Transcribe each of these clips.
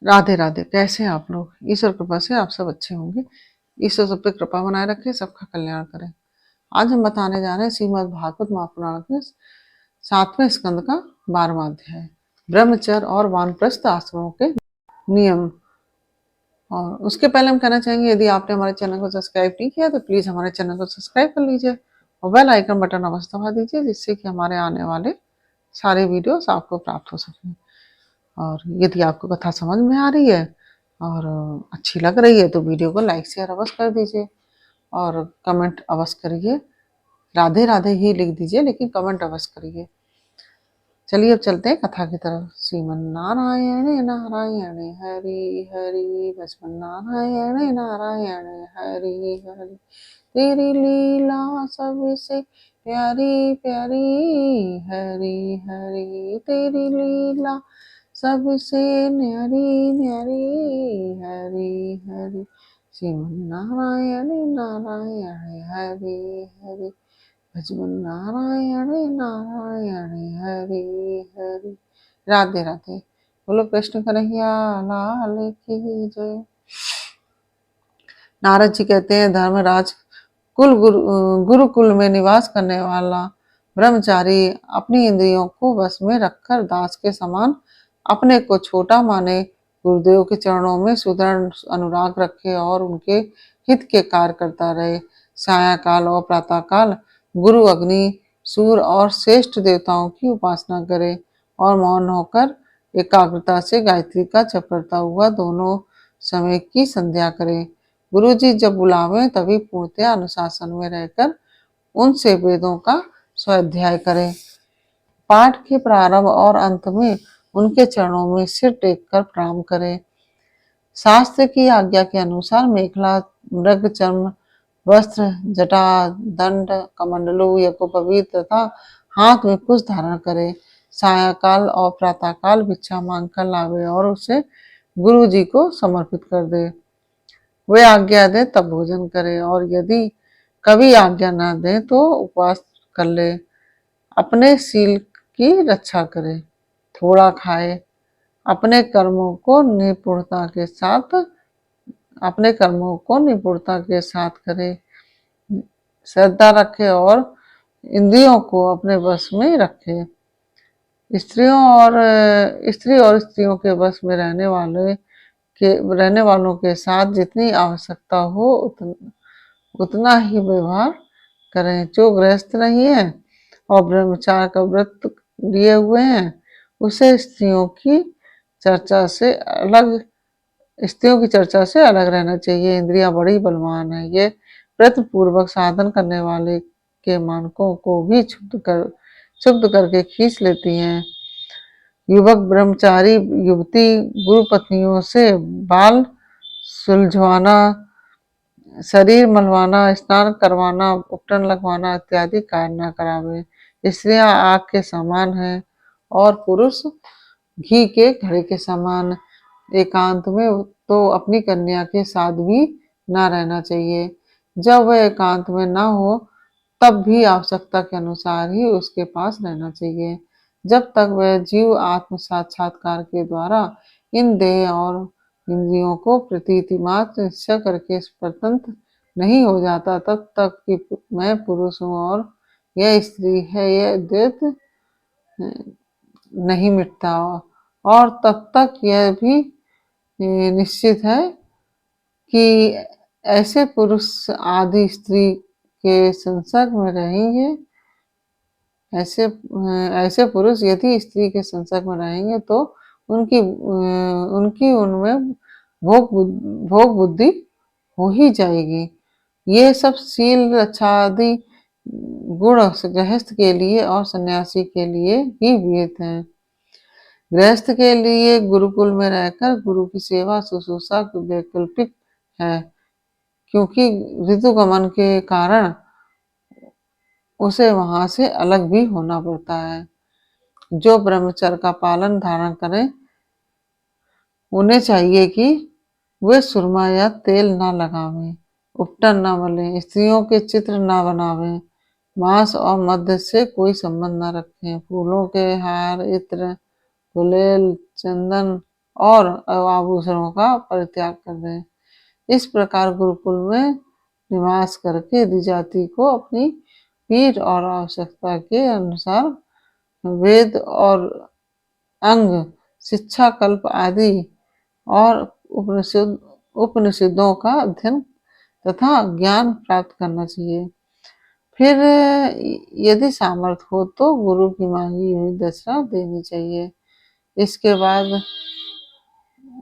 राधे राधे। कैसे हैं आप लोग? ईश्वर कृपा से आप सब अच्छे होंगे। ईश्वर सब पे कृपा बनाए रखे, सबका कल्याण करे। आज हम बताने जा रहे हैं श्रीमद् भागवत महापुराण के 7वें स्कंद का 12वां अध्याय, ब्रह्मचर्य और वानप्रस्थ आश्रमों के नियम। और उसके पहले हम कहना चाहेंगे, यदि आपने हमारे चैनल को सब्सक्राइब नहीं किया तो प्लीज हमारे चैनल को सब्सक्राइब कर लीजिए और बेल आइकन बटन अवश्य दबा दीजिए, जिससे कि हमारे आने वाले सारे वीडियोस आपको प्राप्त हो सकें। और यदि आपको कथा समझ में आ रही है और अच्छी लग रही है तो वीडियो को लाइक शेयर अवश्य कर दीजिए और कमेंट अवश्य करिए। राधे राधे ही लिख दीजिए, लेकिन कमेंट अवश्य करिए। चलिए अब चलते हैं कथा की तरफ। श्रीमन नारायण नारायण हरि हरि, बचपन नारायण नारायण हरि हरि। तेरी लीला सबसे प्यारी प्यारी, हरि हरि तेरी लीला सबसे न्यारी न्यारी, हरि हरि। श्रीमन नारायण नारायण हरि हरि, भजन नारायण नारायण हरि हरि। राधे राधे। बोलो कृष्ण कन्हैया लाल की जय। नारद जी कहते हैं, धर्मराज गुरुकुल में निवास करने वाला ब्रह्मचारी अपनी इंद्रियों को वश में रखकर दास के समान अपने को छोटा माने, गुरुदेव के चरणों में सुदृढ़ अनुराग रखे और उनके हित के कार्य करता रहे। सायंकाल और प्रातःकाल गुरु अग्नि, सूर्य और श्रेष्ठ देवताओं की उपासना करे और मौन होकर एकाग्रता से गायत्री का जप करता हुआ दोनों समय की संध्या करे। गुरुजी जब बुलावे तभी पूर्णतया अनुशासन में रहकर उनसे वेदों का स्वाध्याय करें। पाठ के प्रारंभ और अंत में उनके चरणों में सिर टेककर प्रणाम करें। शास्त्र की आज्ञा के अनुसार मेखला, मृग चर्म वस्त्र, जटा, दंड, कमंडलू, यज्ञोपवीत तथा हाथ में कुछ धारण करे। सायंकाल और प्रातःकाल भिक्षा मांगकर लावे और उसे गुरु जी को समर्पित कर दे। वे आज्ञा दे तब भोजन करे और यदि कभी आज्ञा न दे तो उपवास कर ले। अपने शील की रक्षा करे, थोड़ा खाए, अपने कर्मों को निपुणता के साथ करे, श्रद्धा रखे और इंद्रियों को अपने वश में रखे। स्त्री और स्त्रियों के वश में रहने वालों के साथ जितनी आवश्यकता हो उतना ही व्यवहार करें। जो गृहस्थ नहीं है और ब्रह्मचार्य का व्रत लिए हुए हैं उसे स्त्रियों की चर्चा से अलग रहना चाहिए। इंद्रियां बड़ी बलवान है, ये व्रत पूर्वक साधन करने वाले के मानकों को भी क्षुब्ध करके खींच लेती हैं। युवक ब्रह्मचारी युवती गुरु पत्नियों से बाल सुलझवाना, शरीर मलवाना, स्नान करवाना, उपटन लगवाना इत्यादि कार्य न करावे। स्त्रियां आग के समान है और पुरुष घी के घड़े के समान। एकांत में तो अपनी कन्या के साथ भी न रहना चाहिए। जब वह एकांत में न हो तब भी आवश्यकता के अनुसार ही उसके पास रहना चाहिए। जब तक वह जीव आत्म साक्षात्कार के द्वारा इन देह और इंद्रियों को प्रतीति मात्र निश्चय करके स्वतंत्र नहीं हो जाता, तब तक कि मैं पुरुष हूँ और यह स्त्री है, यह द्वैत नहीं मिटता। और तब तक यह भी निश्चित है कि ऐसे पुरुष आदि स्त्री के संसर्ग में रहेंगे। ऐसे पुरुष यदि स्त्री के संसर्ग में रहेंगे तो उनकी उनमें भोग बुद्धि हो ही जाएगी। ये सब शील रक्षा आदि गुण गृहस्थ के लिए और सन्यासी के लिए ही विहित हैं। गृहस्थ के लिए गुरुकुल में रहकर गुरु की सेवा शुश्रूषा वैकल्पिक है, क्योंकि ऋतुगमन के कारण उसे वहां से अलग भी होना पड़ता है। जो ब्रह्मचर्य का पालन धारण करें उन्हें चाहिए कि वे सुरमा या तेल न लगावें, उपटन न मलें, स्त्रियों के चित्र न बनावें, मांस और मद्य से कोई संबंध न रखें, फूलों के हार, इत्र, गुलेल, चंदन और आभूषणों का परित्याग कर दें। इस प्रकार गुरुकुल में निवास करके द्विजाति को अपनी पीठ और आवश्यकता के अनुसार वेद और अंग, शिक्षा, कल्प आदि और उपनिषदों का अध्ययन तथा ज्ञान प्राप्त करना चाहिए। फिर यदि सामर्थ्य हो तो गुरु की मांगी हुई दक्षिणा देनी चाहिए। इसके बाद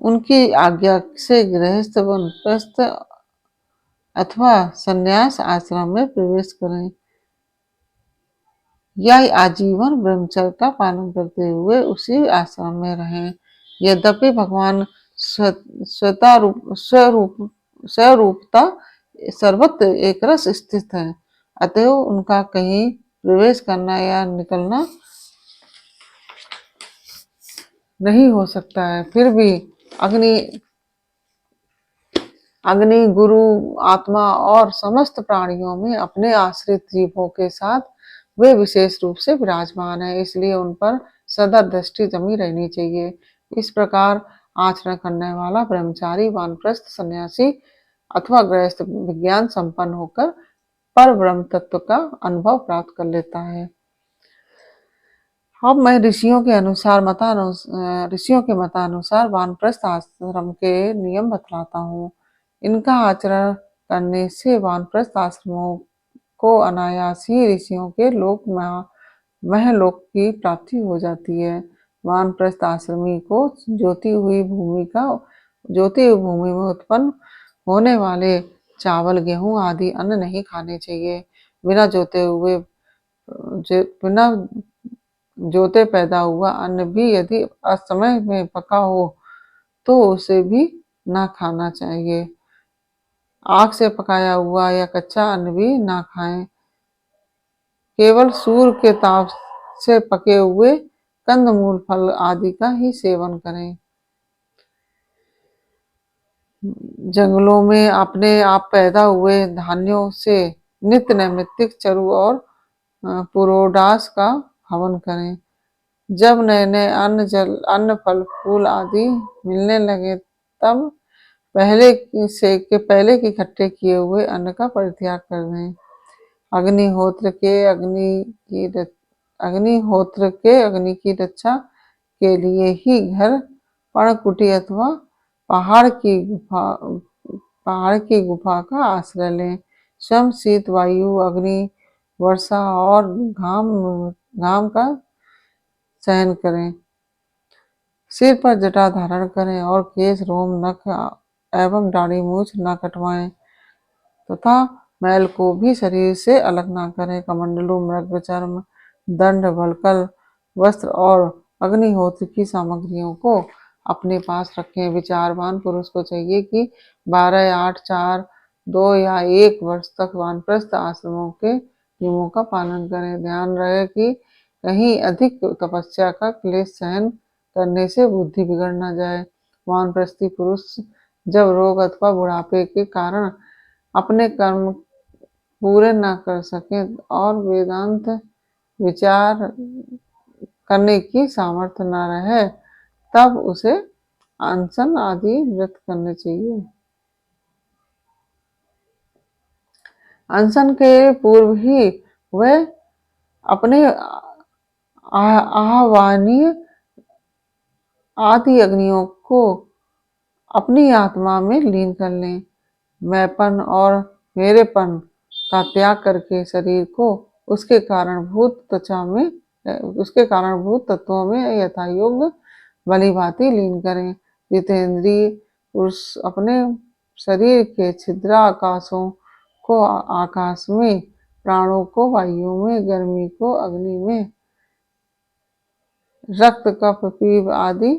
उनकी आज्ञा से गृहस्थ वानप्रस्थ अथवा संन्यास आश्रम में प्रवेश करें या आजीवन ब्रह्मचर्य का पालन करते हुए उसी आश्रम में रहें। यद्यपि भगवान स्वरूपता सर्वत्र एकरस स्थित है, अतएव उनका कहीं प्रवेश करना या निकलना नहीं हो सकता है। फिर भी अग्नि गुरु आत्मा और समस्त प्राणियों में अपने आश्रित जीवों के साथ वे विशेष रूप से विराजमान है, इसलिए उन पर सदा दृष्टि जमी रहनी चाहिए। इस प्रकार आचरण करने वाला ब्रह्मचारी, वानप्रस्थ, सन्यासी अथवा गृहस्थ विज्ञान संपन्न होकर पर ब्रह्म तत्व का अनुभव प्राप्त कर लेता है। अब मैं ऋषियों के मतानुसार वानप्रस्थ आश्रम के नियम बतलाता हूँ। इनका आचरण करने से वानप्रस्थ आश्रमों को अनायास ही ऋषियों के महलोक की प्राप्ति हो जाती है। वानप्रस्थ आश्रमी को जोती हुई भूमि में उत्पन्न होने वाले चावल, गेहूं आदि अन्न नहीं खाने चाहिए। बिना जोते पैदा हुआ अन्न भी यदि असमय में पका हो तो उसे भी ना खाना चाहिए। आग से पकाया हुआ या कच्चा अन्न भी ना खाएं। केवल सूर्य के ताप से पके हुए कंदमूल, फल आदि का ही सेवन करें। जंगलों में अपने आप पैदा हुए धान्यों से नित्य नैमित्तिक चरु और पुरोडास का हवन करें। जब नए नए अन्न फल फूल आदि मिलने लगे तब पहले के इकट्ठे किए हुए अन्न का परित्याग कर दें। अग्निहोत्र अग्नि की रक्षा के लिए ही घर, पर्णकुटी अथवा पहाड़ की गुफा का आश्रय लें। स्वयं शीत, वायु, अग्नि, वर्षा और घाम का सहन करें। सिर पर जटा धारण करें और केश, रोम, नख एवं दाढ़ी मूछ न कटवाएं तथा मैल को भी शरीर से अलग न करें। कमंडलू, मृग चर्म, दंड, वल्कल वस्त्र और अग्निहोत्र की सामग्रियों को अपने पास रखें। विचारवान पुरुष को चाहिए कि 12, 8, 4, 2 या 1 वर्ष तक वानप्रस्थ आश्रमों के नियमों का पालन करें। ध्यान रहे कि कहीं अधिक तपस्या का क्लेश सहन करने से बुद्धि बिगड़ न जाए। वानप्रस्थी पुरुष जब रोग अथवा बुढ़ापे के कारण अपने कर्म पूरे न कर सके और वेदांत विचार करने की सामर्थ्य न रहे तब उसे अनशन आदि व्रत करने चाहिए। अनशन के पूर्व ही वह अपने आह्वानीय आदि अग्नियों को अपनी आत्मा में लीन कर लें। मैंपन और मेरेपन का त्याग करके शरीर को उसके कारणभूत तत्वों में यथायोग्य भलीभांति लीन करें। जितेंद्रिय पुरुष अपने शरीर के छिद्राकाशों को आकाश में, प्राणों को वायु में, गर्मी को अग्नि में, रक्त, कफ, पीप आदि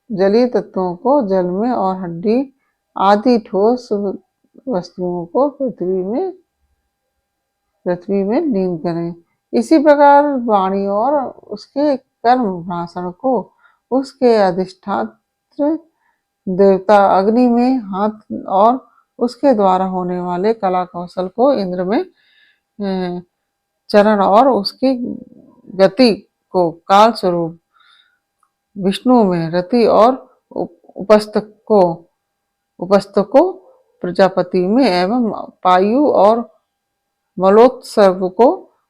जलीय तत्वों को जल में और हड्डी आदि ठोस वस्तुओं को पृथ्वी में लीन करें। इसी प्रकार वाणी और उसके कर्म भाषण को उसके अधिष्ठात्र देवता अग्नि में, हाथ और उसके द्वारा होने वाले कला कौशल को इंद्र में, चरण और उसकी गति को काल स्वरूप विष्णु में रति और उपस्थको उपस्थको प्रजापति में एवं पायु और मलोत्सर्ग को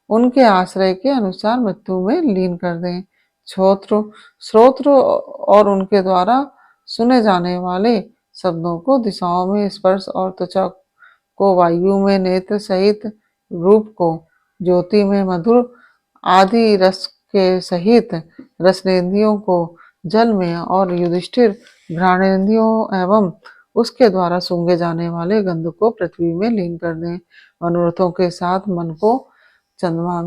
उनके आश्रय के अनुसार मृत्यु में लीन कर दें। श्रोत्र और उनके द्वारा सुने जाने वाले शब्दों को दिशाओं में स्पर्श और त्वचा को वायु में नेत्र सहित रूप को ज्योति में मधुर आदि रस के सहित रसनेन्द्रियों को जल में और युधिष्ठिर घ्राणेन्द्रियों एवं उसके द्वारा सूंघे जाने वाले गंध को पृथ्वी में लीन कर दें। मनोरथों के साथ मन को चंद्रमा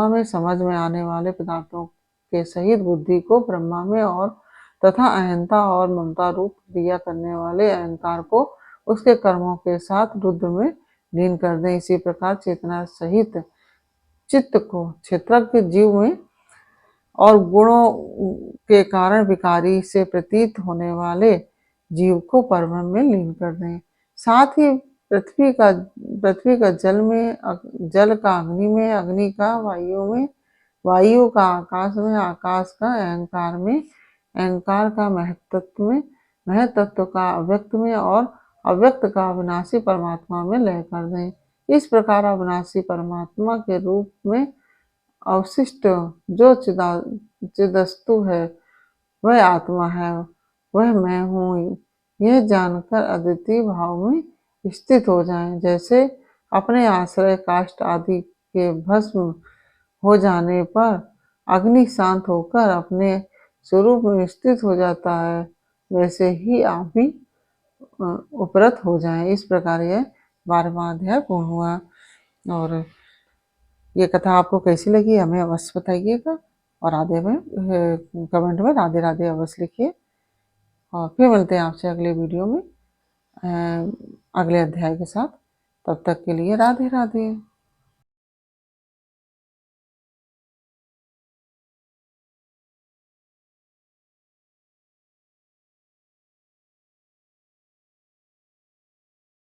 में समझ में आने वाले पदार्थों के सहित बुद्धि को ब्रह्मा में और तथा अहंता और ममता रूप क्रिया करने वाले अहंकार को उसके कर्मों के साथ रुद्र में लीन कर दें। इसी प्रकार चेतना सहित चित्त को क्षेत्रज्ञ जीव में और गुणों के कारण विकारी से प्रतीत होने वाले जीव को परब्रह्म में लीन कर दें। साथ ही पृथ्वी का जल में, जल का अग्नि में, अग्नि का वायु में, वायु का आकाश में, आकाश का अहंकार में, अहंकार का महत्त्व में, महत्त्व का अव्यक्त में और अव्यक्त का अविनाशी परमात्मा में लय कर दें। इस प्रकार अविनाशी परमात्मा के रूप में अवशिष्ट जो चिदस्तु है वह आत्मा है, वह मैं हूँ, यह जानकर अद्वितीय भाव में स्थित हो जाएं। जैसे अपने आश्रय काष्ठ आदि के भस्म हो जाने पर अग्नि शांत होकर अपने स्वरूप में स्थित हो जाता है, वैसे ही आप भी उपरत हो जाएं। इस प्रकार यह 12वां अध्याय पूर्ण हुआ। और ये कथा आपको कैसी लगी हमें अवश्य बताइएगा और कमेंट में राधे राधे अवश्य लिखिए। और फिर मिलते हैं आपसे अगले वीडियो में अगले अध्याय के साथ। तब तक के लिए राधे राधे।